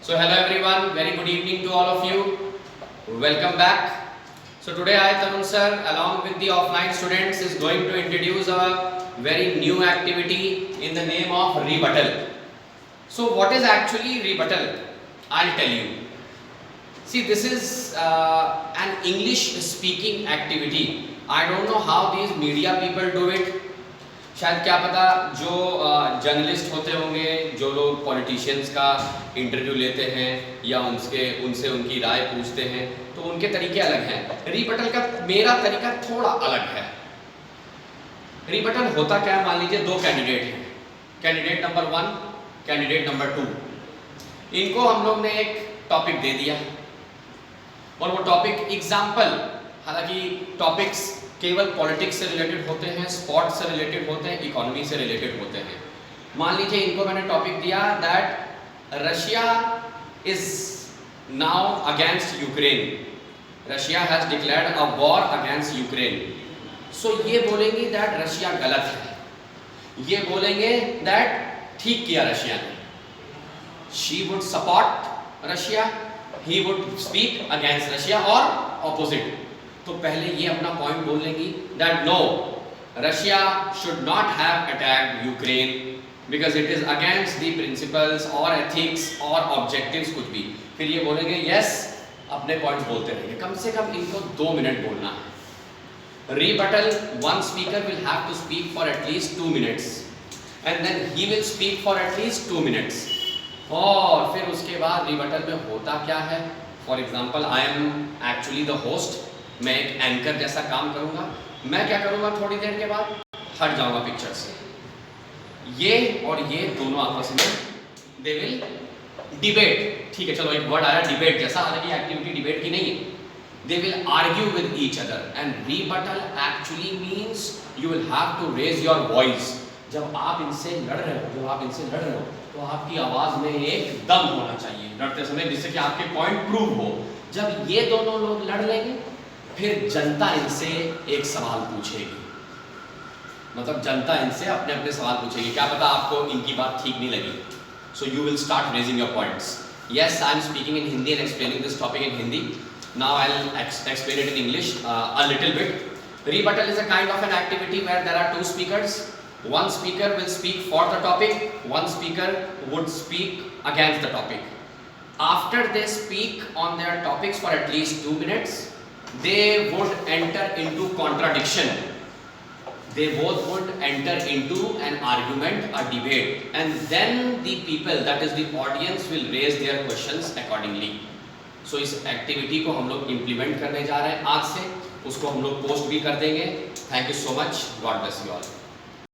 So hello everyone, very good evening to all of you. Welcome back. So today I, Tarun sir, along with the offline students, is going to introduce a very new activity in the name of rebuttal. So what is actually rebuttal? I'll tell you. See, this is an English speaking activity. I don't know how these media people do it. शायद क्या पता जो journalist होते होंगे, जो लोग politicians का interview लेते हैं या उनसे उनकी राय पूछते हैं, तो उनके तरीके अलग हैं। रिबटल का मेरा तरीका थोड़ा अलग है। रिबटल होता क्या है, मान लीजिए दो कैंडिडेट हैं, कैंडिडेट नंबर 1, कैंडिडेट नंबर 2। इनको हम लोग ने एक टॉपिक दे दिया और वो टॉपिक एग्जाम्पल, हालांकि टॉपिक्स केवल पॉलिटिक्स से रिलेटेड होते हैं, स्पोर्ट्स से रिलेटेड होते हैं, इकोनॉमी से रिलेटेड होते हैं। मान लीजिए इनको मैंने टॉपिक दिया that Russia is now against Ukraine, Russia has declared a war against Ukraine. So ये बोलेंगे दैट रशिया गलत है, ये बोलेंगे दैट ठीक किया रशिया ने, she would support Russia, he would speak against Russia और ऑपोजिट। तो पहले ये अपना पॉइंट बोल लेंगी that no, Russia should not have attacked Ukraine because it is against the principles और एथिक्स और ऑब्जेक्टिव्स, कुछ भी। फिर ये बोलेंगे यस, अपने पॉइंट्स बोलते रहेंगे। कम से कम इनको 2 मिनट बोलना है। Rebuttal, one speaker will have to speak for at least 2 minutes and then he will speak for at least 2 minutes. और फिर उसके बाद रीबटल में होता क्या है, for example I am actually the host, मैं एक एंकर जैसा काम करूंगा। मैं क्या करूंगा, थोड़ी देर के बाद हट जाऊंगा पिक्चर से, ये और ये दोनों आपस में दे विल डिबेट। ठीक है, चलो एक वर्ड आया डिबेट जैसा, हालांकि एक्टिविटी डिबेट की नहीं है। They will argue with each other and rebuttal actually means you will have to raise your voice. जब आप इनसे लड़ रहे हो, तो आपकी आवाज में एक दम होना चाहिए लड़ते समय, जिससे कि आपके पॉइंट प्रूव हो। जब ये दोनों लोग लड़ लेंगे, फिर जनता इनसे एक सवाल पूछेगी, मतलब जनता इनसे अपने अपने सवाल पूछेगी। क्या पता आपको इनकी बात ठीक नहीं लगी, so you will start raising your points. Yes, I am speaking in Hindi and explaining this topic in Hindi. Now I will explain it in English a little bit. Rebuttal is a kind of an activity where there are 2 speakers. One speaker will speak for the topic, one speaker would speak against the topic. After they speak on their topics for at least 2 minutes, they would enter into contradiction. They both would enter into an argument, a debate, and then the people, that is the audience, will raise their questions accordingly. So इस activity को हम लोग implement करने जा रहे हैं आज से, उसको हम लोग पोस्ट भी कर देंगे। Thank you so much, God bless you all.